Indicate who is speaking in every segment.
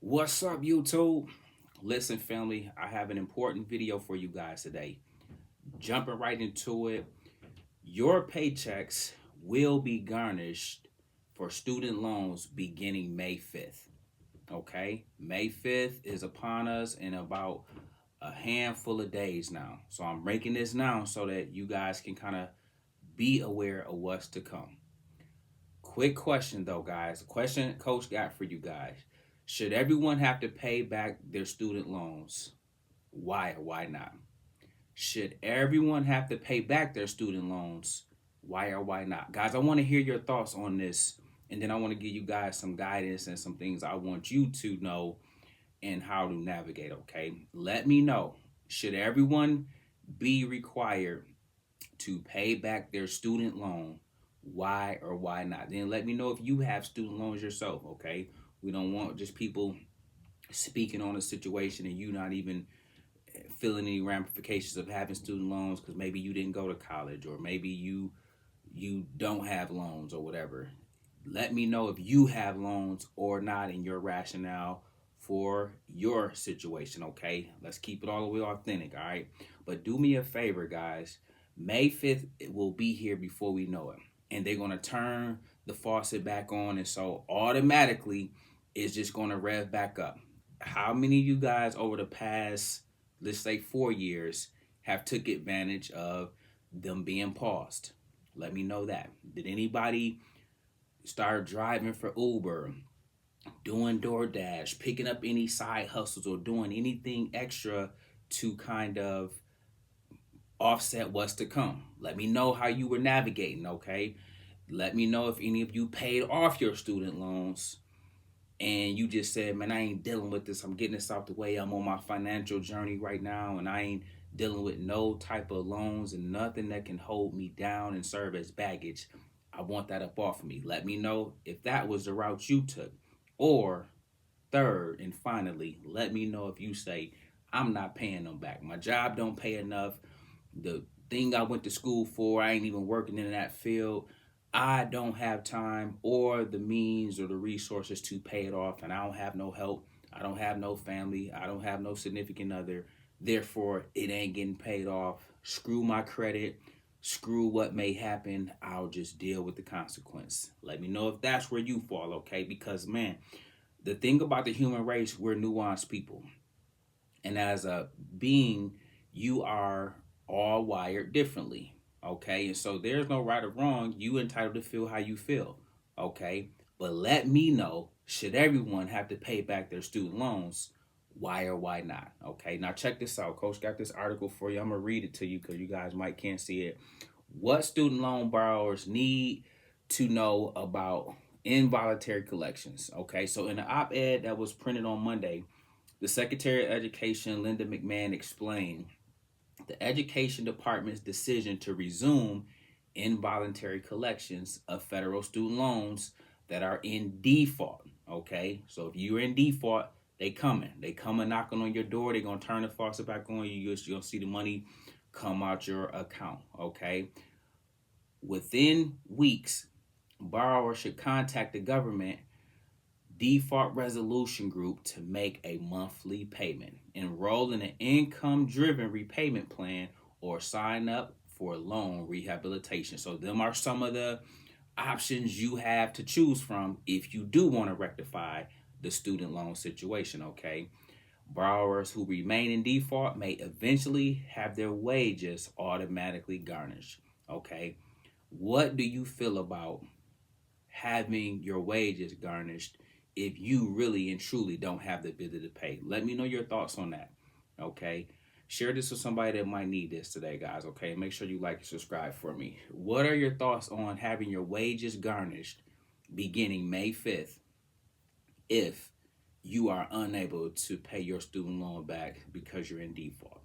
Speaker 1: What's up, YouTube? Listen, family, I have an important video for you guys today. Jumping right into it, your paychecks will be garnished for student loans beginning May 5th. Okay? May 5th is upon us in about a handful of days now. So I'm breaking this down so that you guys can kind of be aware of what's to come. Quick question though, guys. Question coach got for you guys. Should everyone have to pay back their student loans? Why or why not? Should everyone have to pay back their student loans? Why or why not? Guys, I want to hear your thoughts on this. And then I want to give you guys some guidance and some things I want you to know and how to navigate, okay? Let me know. Should everyone be required to pay back their student loan? Why or why not? Then let me know if you have student loans yourself, okay? We don't want just people speaking on a situation and you not even feeling any ramifications of having student loans because maybe you didn't go to college or maybe you don't have loans or whatever. Let me know if you have loans or not and your rationale for your situation, okay? Let's keep it all the way authentic, all right? But do me a favor, guys. May 5th it will be here before we know it. And they're going to turn the faucet back on. And so automatically it's just going to rev back up. How many of you guys over the past, let's say 4 years, have took advantage of them being paused? Let me know that. Did anybody start driving for Uber, doing DoorDash, picking up any side hustles or doing anything extra to kind of offset what's to come? Let me know how you were navigating, okay? Let me know if any of you paid off your student loans and you just said, man, I ain't dealing with this. I'm getting this out the way. I'm on my financial journey right now and I ain't dealing with no type of loans and nothing that can hold me down and serve as baggage. I want that up off of me. Let me know if that was the route you took. Or third and finally, let me know if you say, I'm not paying them back. My job don't pay enough. The thing I went to school for, I ain't even working in that field. I don't have time or the means or the resources to pay it off, and I don't have no help. I don't have no family. I don't have no significant other. Therefore, it ain't getting paid off. Screw my credit. Screw what may happen. I'll just deal with the consequence. Let me know if that's where you fall, okay? Because, man, the thing about the human race, we're nuanced people. And as a being, you are all wired differently. Okay. And so there's no right or wrong. You entitled to feel how you feel. Okay. But let me know, should everyone have to pay back their student loans? Why or why not? Okay. Now check this out. Coach got this article for you. I'm going to read it to you because you guys might can't see it. What student loan borrowers need to know about involuntary collections. Okay. So in the op-ed that was printed on Monday, the Secretary of Education, Linda McMahon, explained the Education Department's decision to resume involuntary collections of federal student loans that are in default. Okay, so if you're in default, they coming. They coming knocking on your door. They're going to turn the faucet back on. You're going to see the money come out your account. Okay, within weeks, borrowers should contact the government default resolution group to make a monthly payment, enroll in an income-driven repayment plan, or sign up for loan rehabilitation. So them are some of the options you have to choose from if you do want to rectify the student loan situation, okay? Borrowers who remain in default may eventually have their wages automatically garnished, okay? What do you feel about having your wages garnished if you really and truly don't have the ability to pay? Let me know your thoughts on that, okay? Share this with somebody that might need this today, guys, okay? Make sure you like and subscribe for me. What are your thoughts on having your wages garnished beginning May 5th if you are unable to pay your student loan back because you're in default?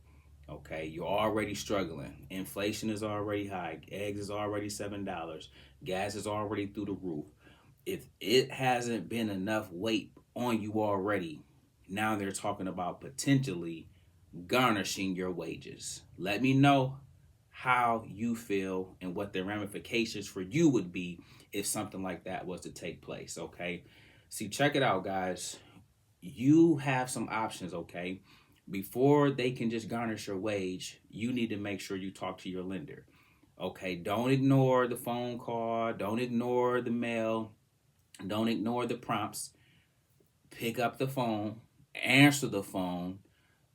Speaker 1: Okay, you're already struggling. Inflation is already high. Eggs is already $7. Gas is already through the roof. If it hasn't been enough weight on you already, now they're talking about potentially garnishing your wages. Let me know how you feel and what the ramifications for you would be if something like that was to take place, okay? See, check it out, guys. you have some options, okay? Before they can just garnish your wage, you need to make sure you talk to your lender. Okay, don't ignore the phone call, don't ignore the mail, don't ignore the prompts. Pick up the phone, answer the phone,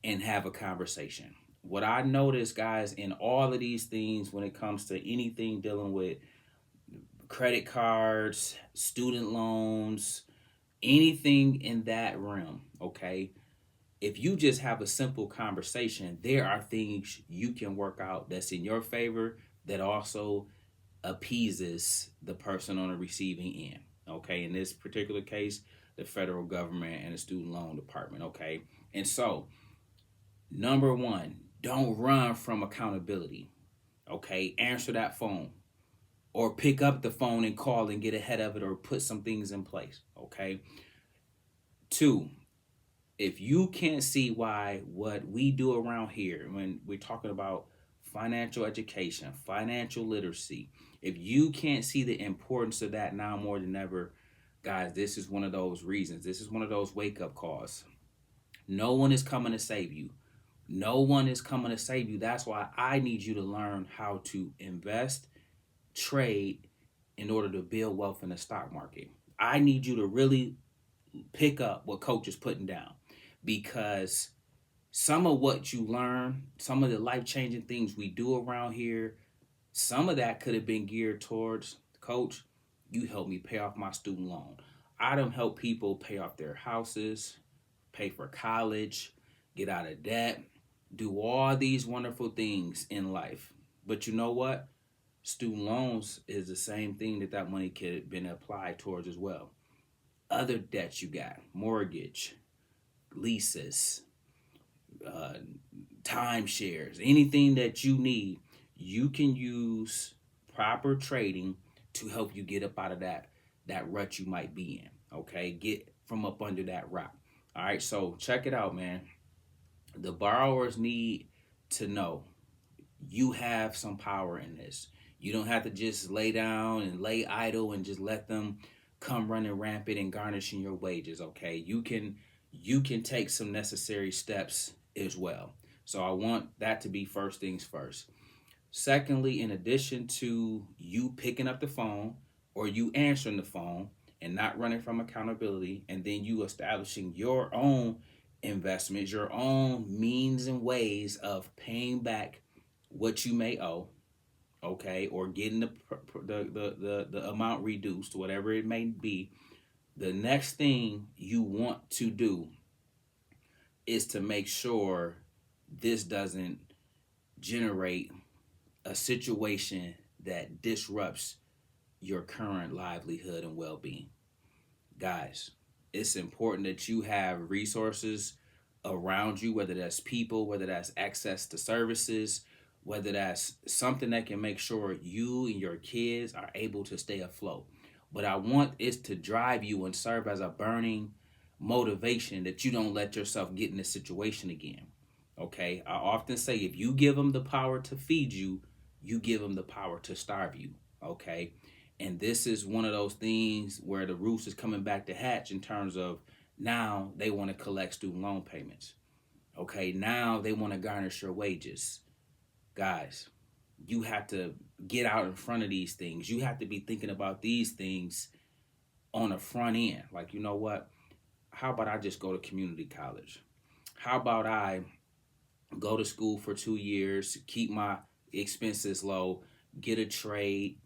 Speaker 1: and have a conversation. What I notice, guys, in all of these things when it comes to anything dealing with credit cards, student loans, anything in that realm, okay? If you just have a simple conversation, there are things you can work out that's in your favor that also appeases the person on the receiving end. Okay, in this particular case, the federal government and the student loan department. Okay, and so number one, don't run from accountability. Okay, answer that phone or pick up the phone and call and get ahead of it or put some things in place. Okay, two, if you can't see why what we do around here when we're talking about financial education, financial literacy, if you can't see the importance of that now more than ever, guys, this is one of those reasons. This is one of those wake up calls. No one is coming to save you. No one is coming to save you. That's why I need you to learn how to invest, trade in order to build wealth in the stock market. I need you to really pick up what coach is putting down because some of what you learn, some of the life changing things we do around here, some of that could have been geared towards coach. You helped me pay off my student loan. I done help people pay off their houses, pay for college, get out of debt, do all these wonderful things in life. But you know what? Student loans is the same thing that money could have been applied towards as well. Other debts you got, mortgage, leases, uh, timeshares, anything that you need, you can use proper trading to help you get up out of that rut you might be in. Okay, get from up under that rock. All right, so check it out, man. The borrowers need to know you have some power in this. You don't have to just lay down and lay idle and just let them come running rampant and garnishing your wages. Okay, you can take some necessary steps as well. So I want that to be first things first. Secondly, in addition to you picking up the phone or you answering the phone and not running from accountability, and then you establishing your own investments, your own means and ways of paying back what you may owe, okay, or getting the amount reduced, whatever it may be. The next thing you want to do is to make sure this doesn't generate a situation that disrupts your current livelihood and well-being. Guys, it's important that you have resources around you, whether that's people, whether that's access to services, whether that's something that can make sure you and your kids are able to stay afloat. But I want it to drive you and serve as a burning motivation that you don't let yourself get in this situation again. Okay, I often say if you give them the power to feed you, you give them the power to starve you. Okay, and this is one of those things where the roost is coming back to hatch in terms of now they want to collect student loan payments. Okay, now they want to garnish your wages. Guys, you have to get out in front of these things. You have to be thinking about these things on the front end. Like, you know what? How about I just go to community college? How about I go to school for 2 years, keep my expenses low, get a trade,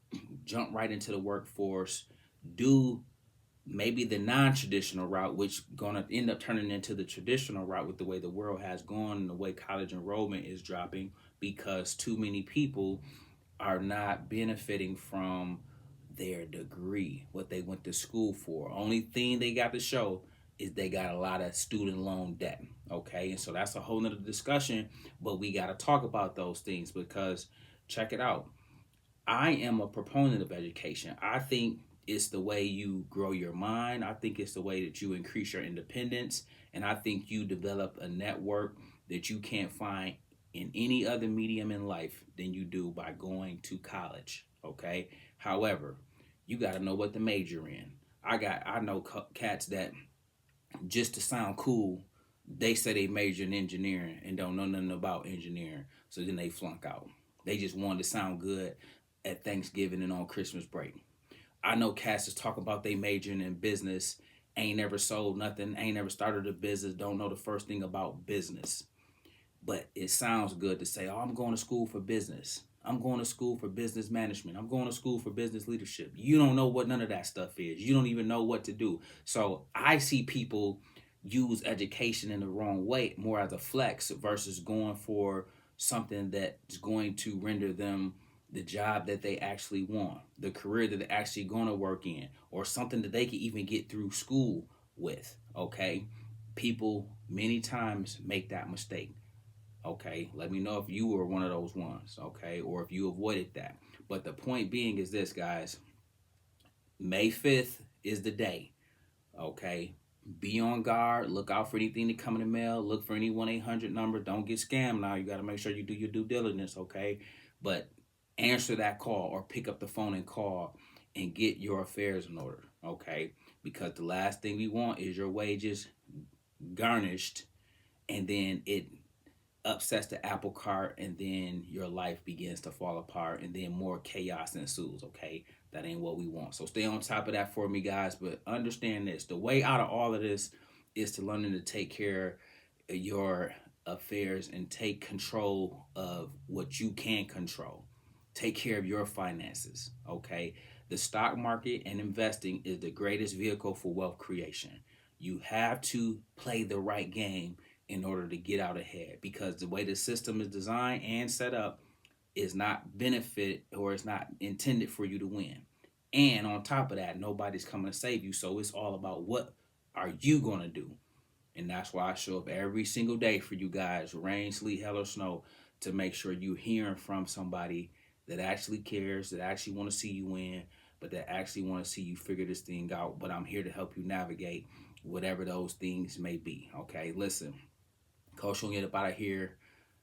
Speaker 1: jump right into the workforce, do maybe the non-traditional route, which gonna end up turning into the traditional route with the way the world has gone and the way college enrollment is dropping because too many people are not benefiting from their degree, what they went to school for. Only thing they got to show is they got a lot of student loan debt. Okay, and so that's a whole nother discussion, but we got to talk about those things because check it out. I am a proponent of education. I think it's the way you grow your mind. I think it's the way that you increase your independence. And I think you develop a network that you can't find in any other medium in life than you do by going to college. Okay. However, you got to know what to major in. I know cats that just to sound cool, they say they major in engineering and don't know nothing about engineering. So then they flunk out. They just wanted to sound good at Thanksgiving and on Christmas break. I know cats just talk about they majoring in business, ain't never sold nothing, ain't never started a business, don't know the first thing about business. But it sounds good to say, oh, I'm going to school for business. I'm going to school for business management. I'm going to school for business leadership. You don't know what none of that stuff is. You don't even know what to do. So I see people use education in the wrong way, more as a flex versus going for something that's going to render them the job that they actually want, the career that they're actually going to work in, or something that they can even get through school with. Okay. People many times make that mistake. Okay, let me know if you were one of those ones, okay, or if you avoided that. But the point being is this, guys. May 5th is the day, okay? Be on guard. Look out for anything that come in the mail. Look for any 1-800 number. Don't get scammed now. You got to make sure you do your due diligence, okay? But answer that call or pick up the phone and call and get your affairs in order, okay? Because the last thing we want is your wages garnished and then it upsets the apple cart and then your life begins to fall apart and then more chaos ensues. Okay, that ain't what we want. So stay on top of that for me, guys. But understand this, the way out of all of this is to learning to take care of your affairs and take control of what you can control. Take care of your finances. Okay, the stock market and investing is the greatest vehicle for wealth creation. You have to play the right game in order to get out ahead, because the way the system is designed and set up is not benefit or it's not intended for you to win. And on top of that, nobody's coming to save you. So it's all about what are you going to do? And that's why I show up every single day for you guys, rain, sleet, hell, or snow, to make sure you're hearing from somebody that actually cares, that actually want to see you win, but that actually want to see you figure this thing out. But I'm here to help you navigate whatever those things may be. Okay, listen. Coach, we'll get up out of here.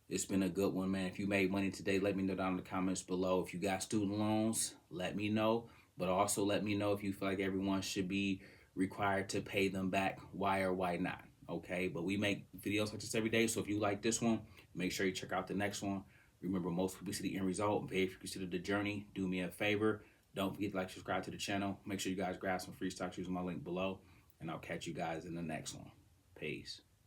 Speaker 1: It's been a good one, man. If you made money today, let me know down in the comments below. If you got student loans, let me know. But also let me know if you feel like everyone should be required to pay them back. Why or why not? Okay, but we make videos like this every day. So if you like this one, make sure you check out the next one. Remember, most people see the end result. But if you consider the journey, do me a favor. Don't forget to like, subscribe to the channel. Make sure you guys grab some free stocks using my link below. And I'll catch you guys in the next one. Peace.